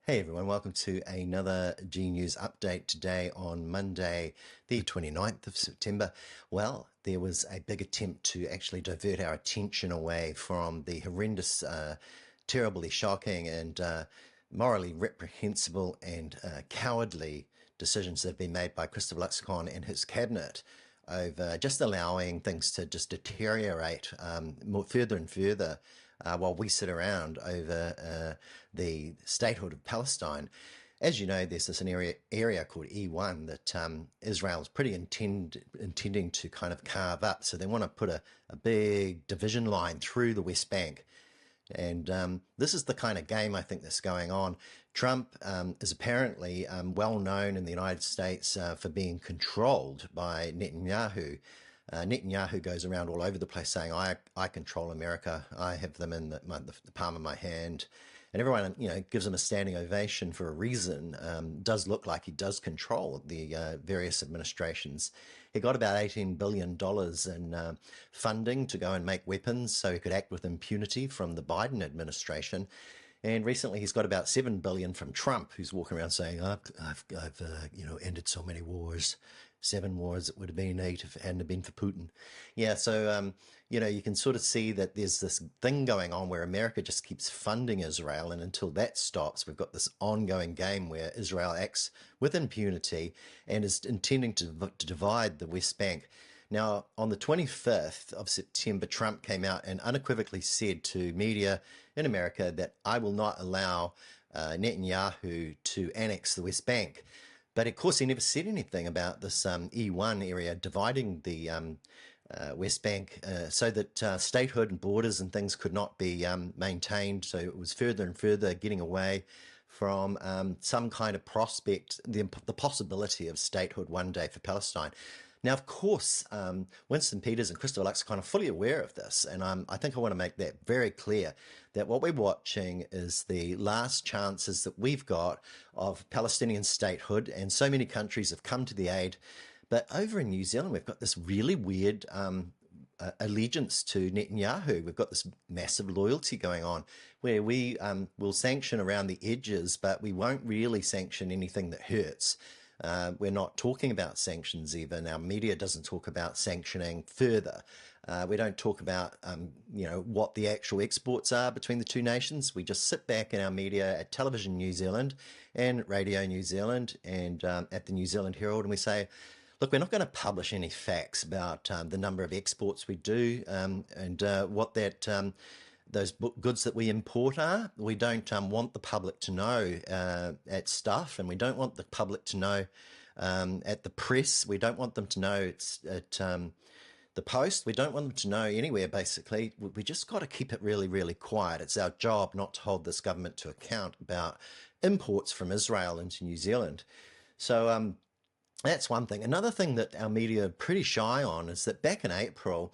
Hey everyone, welcome to another G News update today on Monday, the 29th of September. Well, there was a big attempt to actually divert our attention away from the horrendous, terribly shocking and morally reprehensible and cowardly decisions that have been made by Christopher Luxon and his cabinet over just allowing things to just deteriorate more further and further while we sit around over the statehood of Palestine. As you know, there's this area called E1 that Israel's pretty intending to kind of carve up. So they want to put a big division line through the West Bank. And this is the kind of game I think that's going on. Trump is apparently well known in the United States for being controlled by Netanyahu. Netanyahu goes around all over the place saying, I control America. I have them in the palm of my hand. And everyone, gives him a standing ovation for a reason. Does look like he does control the various administrations. He got about $18 billion in funding to go and make weapons so he could act with impunity from the Biden administration. And recently he's got about $7 billion from Trump, who's walking around saying, I've ended so many wars. 7 wars, it would have been 8 if it hadn't been for Putin. Yeah, so, you can sort of see that there's this thing going on where America just keeps funding Israel. And until that stops, we've got this ongoing game where Israel acts with impunity and is intending to divide the West Bank. Now, on the 25th of September, Trump came out and unequivocally said to media in America that I will not allow Netanyahu to annex the West Bank. But of course, he never said anything about this E1 area dividing the West Bank so that statehood and borders and things could not be maintained. So it was further and further getting away from some kind of prospect, the possibility of statehood one day for Palestine. Now, of course, Winston Peters and Christopher Luxon are fully aware of this, and I think I want to make that very clear, that what we're watching is the last chances that we've got of Palestinian statehood, and so many countries have come to the aid. But over in New Zealand, we've got this really weird allegiance to Netanyahu. We've got this massive loyalty going on where we will sanction around the edges, but we won't really sanction anything that hurts. We're not talking about sanctions even. Our media doesn't talk about sanctioning further. We don't talk about, what the actual exports are between the two nations. We just sit back in our media at Television New Zealand and Radio New Zealand and at the New Zealand Herald, and we say, look, we're not going to publish any facts about the number of exports we do and what that those goods that we import are. We don't want the public to know at Stuff, and we don't want the public to know at the press. We don't want them to know at the Post. We don't want them to know anywhere, basically. We just got to keep it really, really quiet. It's our job not to hold this government to account about imports from Israel into New Zealand. So that's one thing. Another thing that our media are pretty shy on is that back in April,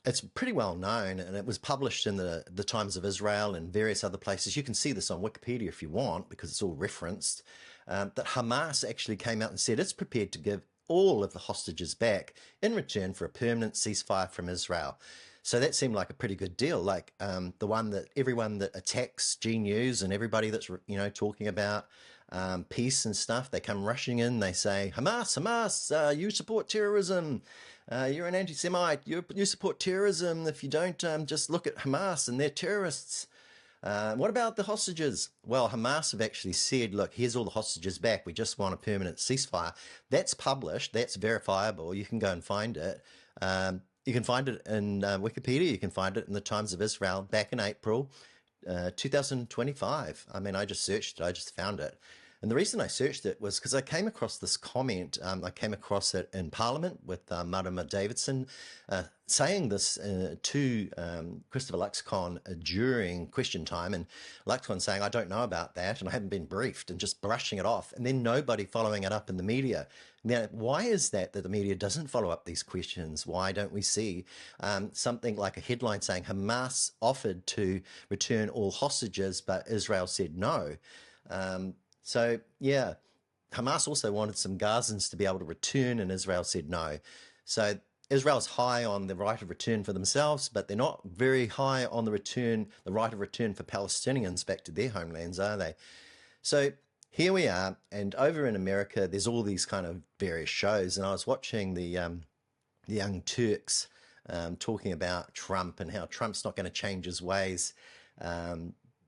it's pretty well known, and it was published in the Times of Israel and various other places. You can see this on Wikipedia if you want, because it's all referenced, that Hamas actually came out and said it's prepared to give all of the hostages back in return for a permanent ceasefire from Israel. So that seemed like a pretty good deal. Like the one that everyone that attacks G News and everybody that's talking about peace and stuff, they come rushing in. They say, Hamas, you support terrorism. You're an anti-Semite. You support terrorism. If you don't, just look at Hamas and they're terrorists. What about the hostages? Well, Hamas have actually said, look, here's all the hostages back. We just want a permanent ceasefire. That's published. That's verifiable. You can go and find it. You can find it in Wikipedia. You can find it in the Times of Israel back in April 2025. I mean, I just searched it. I just found it. And the reason I searched it was because I came across this comment. I came across it in Parliament with Marama Davidson saying this to Christopher Luxon during question time. And Luxon saying, I don't know about that and I haven't been briefed, and just brushing it off. And then nobody following it up in the media. Now, why is that the media doesn't follow up these questions? Why don't we see something like a headline saying Hamas offered to return all hostages, but Israel said no? So, yeah, Hamas also wanted some Gazans to be able to return, and Israel said no. So Israel's high on the right of return for themselves, but they're not very high on the right of return for Palestinians back to their homelands, are they? So here we are, and over in America, there's all these kind of various shows, and I was watching the Young Turks talking about Trump and how Trump's not going to change his ways.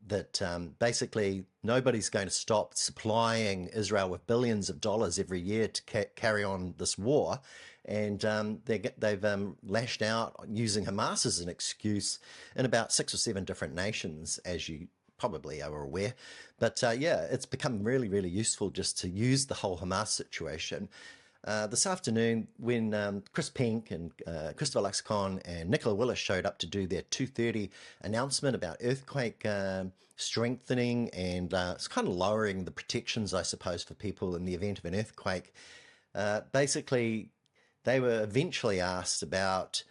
That basically nobody's going to stop supplying Israel with billions of dollars every year to carry on this war. And they've lashed out using Hamas as an excuse in about 6 or 7 different nations, as you probably are aware. But yeah, it's become really, really useful just to use the whole Hamas situation. This afternoon, when Chris Pink and Christopher Luxcon and Nicola Willis showed up to do their 2:30 announcement about earthquake strengthening and it's kind of lowering the protections, I suppose, for people in the event of an earthquake, basically they were eventually asked about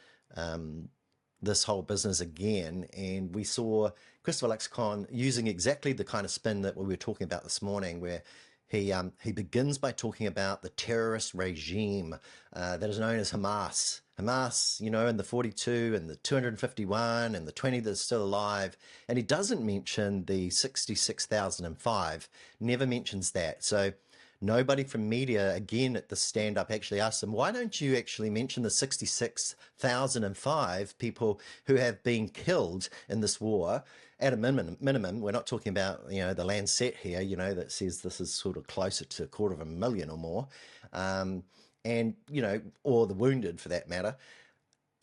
this whole business again, and we saw Christopher Luxcon using exactly the kind of spin that we were talking about this morning, where he begins by talking about the terrorist regime that is known as Hamas. Hamas, you know, and the 42 and the 251 and the 20 that's still alive. And he doesn't mention the 66,005, never mentions that. So nobody from media, again, at the stand-up actually asked him, why don't you actually mention the 66,005 people who have been killed in this war? At a minimum, we're not talking about, you know, the Lancet here, you know, that says this is sort of closer to 250,000 or more, and, you know, or the wounded for that matter.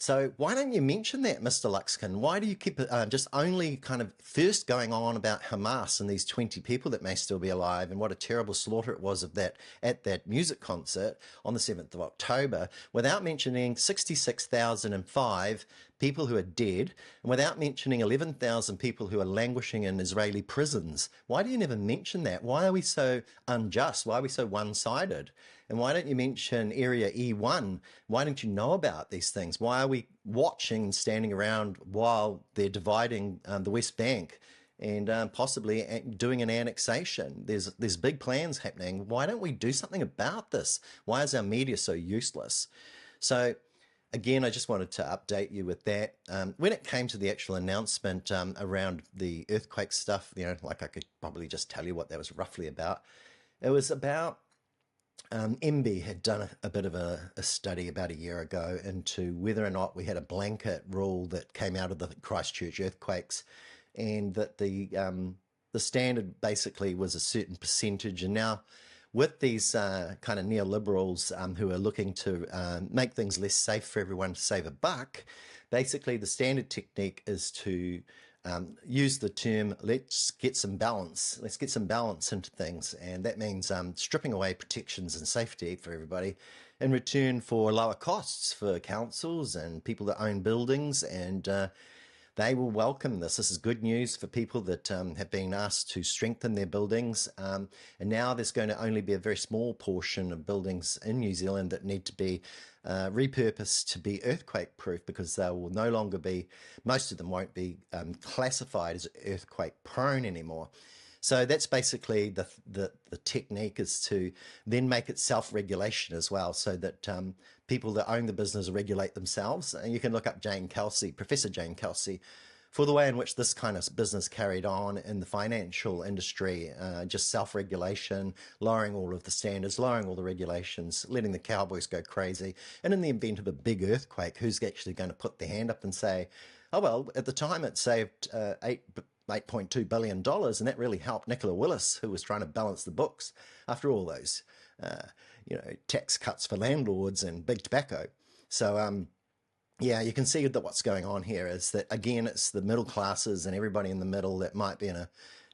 So why don't you mention that, Mr. Luxcon? Why do you keep just only kind of first going on about Hamas and these 20 people that may still be alive and what a terrible slaughter it was of that at that music concert on the 7th of October, without mentioning 66,005 people who are dead, and without mentioning 11,000 people who are languishing in Israeli prisons? Why do you never mention that? Why are we so unjust? Why are we so one-sided? And why don't you mention Area E1? Why don't you know about these things? Why are we watching and standing around while they're dividing the West Bank and possibly doing an annexation? There's big plans happening. Why don't we do something about this? Why is our media so useless? So again, I just wanted to update you with that. When it came to the actual announcement around the earthquake stuff, you know, like I could probably just tell you what that was roughly about. It was about MB had done a bit of a study about a year ago into whether or not we had a blanket rule that came out of the Christchurch earthquakes, and that the standard basically was a certain percentage. And now, with these kind of neoliberals who are looking to make things less safe for everyone to save a buck, basically the standard technique is to use the term, let's get some balance into things. And that means stripping away protections and safety for everybody in return for lower costs for councils and people that own buildings. And they will welcome this. This is good news for people that have been asked to strengthen their buildings. And now there's going to only be a very small portion of buildings in New Zealand that need to be repurposed to be earthquake proof, because they will no longer be, most of them won't be classified as earthquake prone anymore. So that's basically the technique, is to then make it self-regulation as well, so that people that own the business regulate themselves. And you can look up Jane Kelsey, Professor Jane Kelsey, for the way in which this kind of business carried on in the financial industry, just self-regulation, lowering all of the standards, lowering all the regulations, letting the cowboys go crazy. And in the event of a big earthquake, who's actually going to put their hand up and say, oh, well, at the time it saved $8.2 billion, and that really helped Nicola Willis, who was trying to balance the books after all those, tax cuts for landlords and big tobacco. So, yeah, you can see that what's going on here is that, again, it's the middle classes and everybody in the middle that might be in a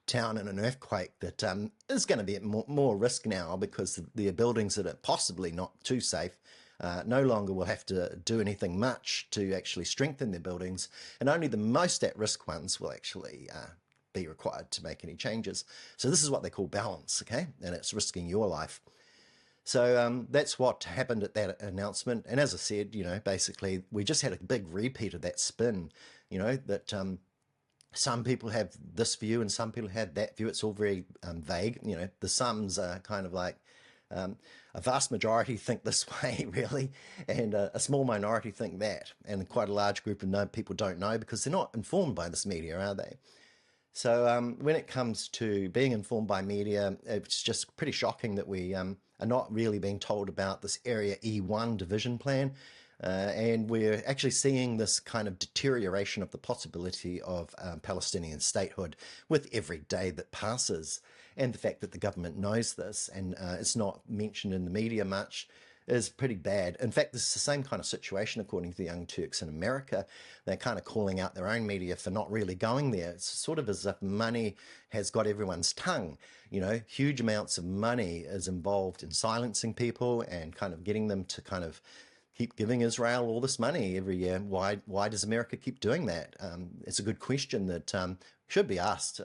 town in an earthquake that is going to be at more risk now, because the buildings that are possibly not too safe no longer will have to do anything much to actually strengthen their buildings, and only the most at-risk ones will actually be required to make any changes. So this is what they call balance, okay? And it's risking your life. So that's what happened at that announcement. And as I said, basically we just had a big repeat of that spin, that some people have this view and some people have that view. It's all very vague. The sums are kind of like a vast majority think this way, really, and a small minority think that. And quite a large group of people don't know, because they're not informed by this media, are they? So when it comes to being informed by media, it's just pretty shocking that we are not really being told about this Area E1 division plan. And we're actually seeing this kind of deterioration of the possibility of Palestinian statehood with every day that passes. And the fact that the government knows this and it's not mentioned in the media much is pretty bad. In fact, this is the same kind of situation according to the Young Turks in America. They're kind of calling out their own media for not really going there. It's sort of as if money has got everyone's tongue. You know, huge amounts of money is involved in silencing people and kind of getting them to kind of keep giving Israel all this money every year. Why does America keep doing that? It's a good question that should be asked.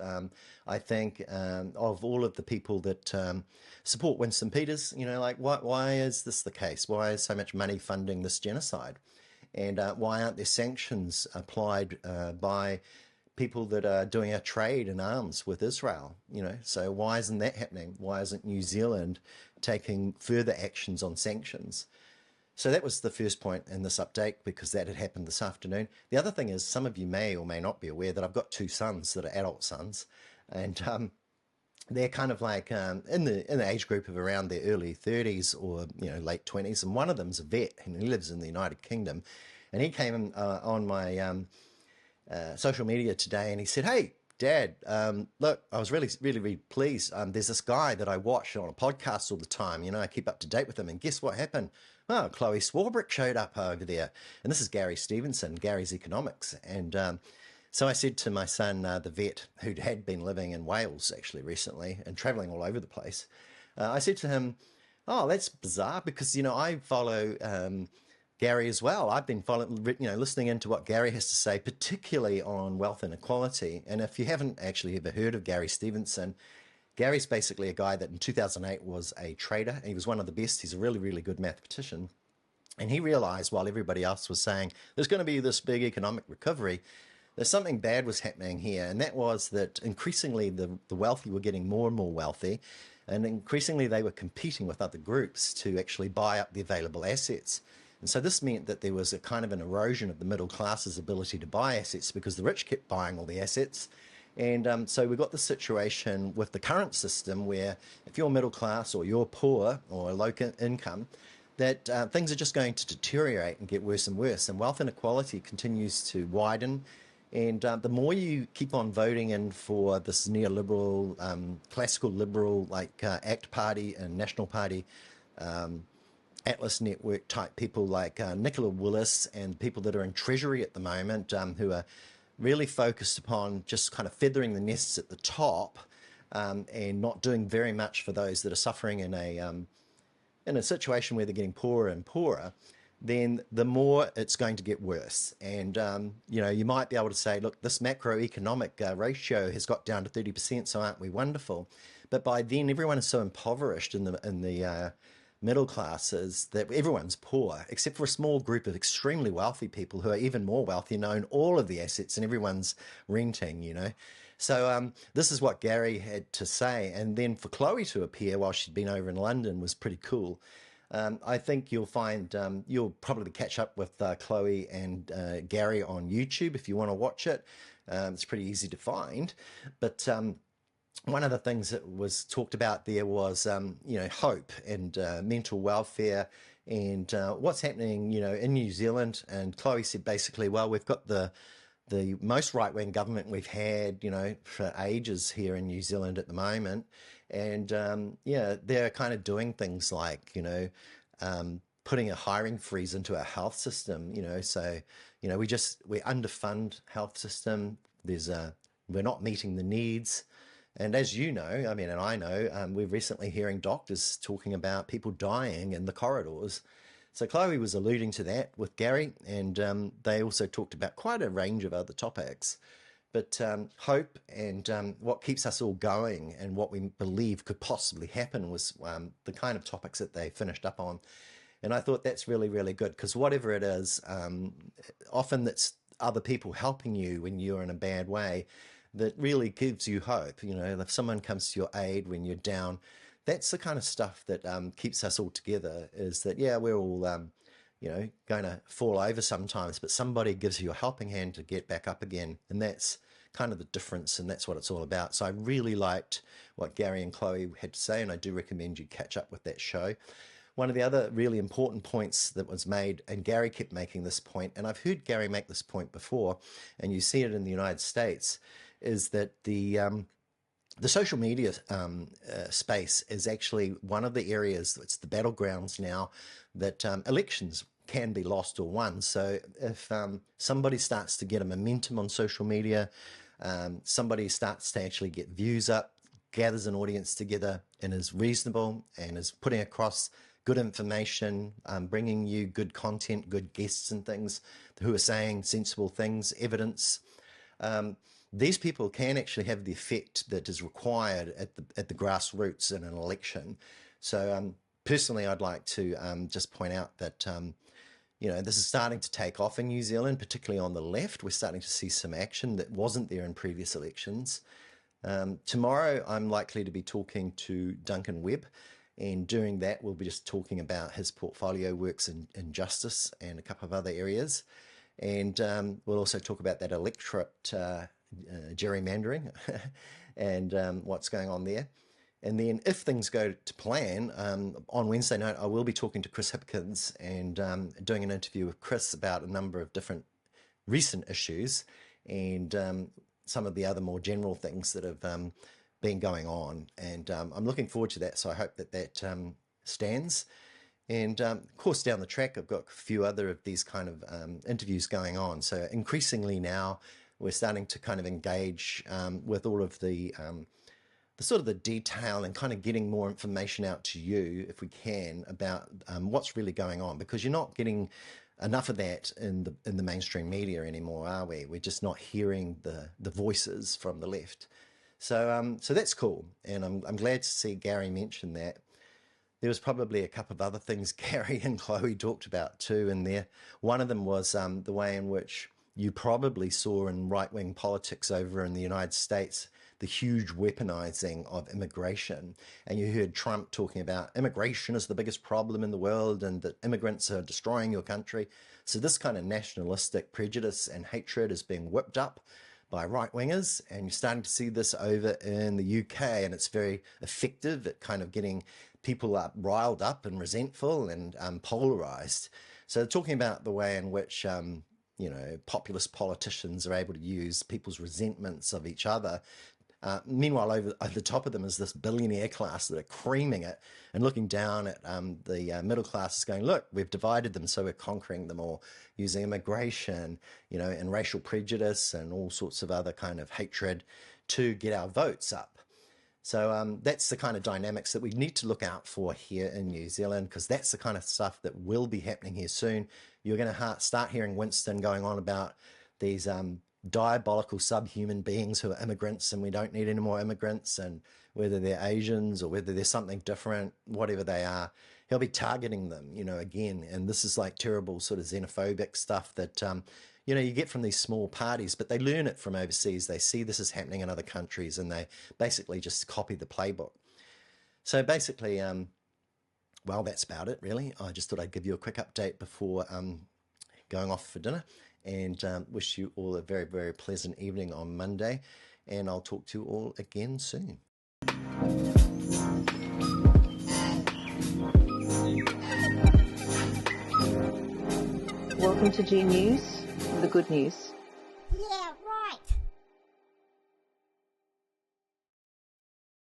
I think of all of the people that support Winston Peters, you know, like why is this the case? Why is so much money funding this genocide? And why aren't there sanctions applied by people that are doing a trade in arms with Israel? You know, so why isn't that happening? Why isn't New Zealand taking further actions on sanctions? So that was the first point in this update because that had happened this afternoon. The other thing is, some of you may or may not be aware that I've got two sons that are adult sons, and they're kind of like in the age group of around their early 30s or late 20s, and one of them's a vet and he lives in the United Kingdom, and he came on my social media today and he said, "Hey, Dad, look, I was really pleased. There's this guy that I watch on a podcast all the time. You know, I keep up to date with him. And guess what happened? Oh, Chloe Swarbrick showed up over there." And this is Gary Stevenson, Gary's Economics. And so I said to my son, the vet, who had been living in Wales actually recently and traveling all over the place, I said to him, "Oh, that's bizarre because, I follow Gary as well. I've been following, listening into what Gary has to say, particularly on wealth inequality. And if you haven't actually ever heard of Gary Stevenson, Gary's basically a guy that in 2008 was a trader. And he was one of the best. He's a really good mathematician. And he realized while everybody else was saying there's going to be this big economic recovery, that something bad was happening here. And that was that increasingly the wealthy were getting more and more wealthy. And increasingly they were competing with other groups to actually buy up the available assets. And so this meant that there was a kind of an erosion of the middle class's ability to buy assets because the rich kept buying all the assets. And so we got the situation with the current system where if you're middle class or you're poor or low income, that things are just going to deteriorate and get worse and worse. And wealth inequality continues to widen. And the more you keep on voting in for this neoliberal, classical liberal like ACT Party and National Party, Atlas Network type people like Nicola Willis and people that are in Treasury at the moment who are really focused upon just kind of feathering the nests at the top and not doing very much for those that are suffering in a situation where they're getting poorer and poorer, then the more it's going to get worse. And, you might be able to say, look, this macroeconomic ratio has got down to 30%, so aren't we wonderful? But by then, everyone is so impoverished in the middle classes that everyone's poor, except for a small group of extremely wealthy people who are even more wealthy and own all of the assets, and everyone's renting. So this is what Gary had to say. And then for Chloe to appear while she'd been over in London was pretty cool. I think you'll find you'll probably catch up with Chloe and Gary on YouTube if you want to watch it. It's pretty easy to find. But one of the things that was talked about there was, hope and mental welfare and what's happening, in New Zealand. And Chloe said basically, well, we've got the most right-wing government we've had, for ages here in New Zealand at the moment. And, they're kind of doing things like, putting a hiring freeze into our health system, so, we underfund health system. We're not meeting the needs. And as you know, and I know, we're recently hearing doctors talking about people dying in the corridors. So Chloe was alluding to that with Gary, and they also talked about quite a range of other topics. But hope and what keeps us all going and what we believe could possibly happen was the kind of topics that they finished up on. And I thought that's really good because whatever it is, often that's other people helping you when you're in a bad way that really gives you hope. If someone comes to your aid when you're down, that's the kind of stuff that keeps us all together, is that, yeah, we're all, going to fall over sometimes, but somebody gives you a helping hand to get back up again. And that's kind of the difference, and that's what it's all about. So I really liked what Gary and Chloe had to say, and I do recommend you catch up with that show. One of the other really important points that was made, and Gary kept making this point, and I've heard Gary make this point before, and you see it in the United States, is that the social media space is actually one of the areas, it's the battlegrounds now, that elections can be lost or won. So if somebody starts to get a momentum on social media, somebody starts to actually get views up, gathers an audience together, and is reasonable and is putting across good information, bringing you good content, good guests and things who are saying sensible things, evidence, these people can actually have the effect that is required at the grassroots in an election. So personally, I'd like to just point out that this is starting to take off in New Zealand, particularly on the left. We're starting to see some action that wasn't there in previous elections. Tomorrow, I'm likely to be talking to Duncan Webb, and during that, we'll be just talking about his portfolio works in justice and a couple of other areas. And we'll also talk about that electorate gerrymandering and what's going on there. And then if things go to plan, on Wednesday night, I will be talking to Chris Hipkins and doing an interview with Chris about a number of different recent issues and some of the other more general things that have been going on. And I'm looking forward to that, so I hope that stands. And of course, down the track, I've got a few other of these kind of interviews going on. So increasingly now, we're starting to kind of engage with all of the sort of the detail and kind of getting more information out to you, if we can, about what's really going on, because you're not getting enough of that in the mainstream media anymore, are we? We're just not hearing the voices from the left. So that's cool, and I'm glad to see Gary mention that. There was probably a couple of other things Gary and Chloe talked about too in there. One of them was the way in which you probably saw in right-wing politics over in the United States, the huge weaponizing of immigration. And you heard Trump talking about immigration is the biggest problem in the world and that immigrants are destroying your country. So this kind of nationalistic prejudice and hatred is being whipped up by right-wingers, and you're starting to see this over in the UK, and it's very effective at kind of getting people riled up and resentful and polarized. So talking about the way in which populist politicians are able to use people's resentments of each other. Meanwhile, over the top of them is this billionaire class that are creaming it and looking down at the middle classes going, look, we've divided them, so we're conquering them all using immigration, and racial prejudice and all sorts of other kind of hatred to get our votes up. So that's the kind of dynamics that we need to look out for here in New Zealand, because that's the kind of stuff that will be happening here soon. You're going to start hearing Winston going on about these diabolical subhuman beings who are immigrants, and we don't need any more immigrants, and whether they're Asians or whether they're something different, whatever they are, he'll be targeting them, again. And this is like terrible sort of xenophobic stuff that you get from these small parties, but they learn it from overseas. They see this is happening in other countries, and they basically just copy the playbook. So basically, well, that's about it, really. I just thought I'd give you a quick update before going off for dinner, and wish you all a very, very pleasant evening on Monday, and I'll talk to you all again soon. Welcome to G News, the good news.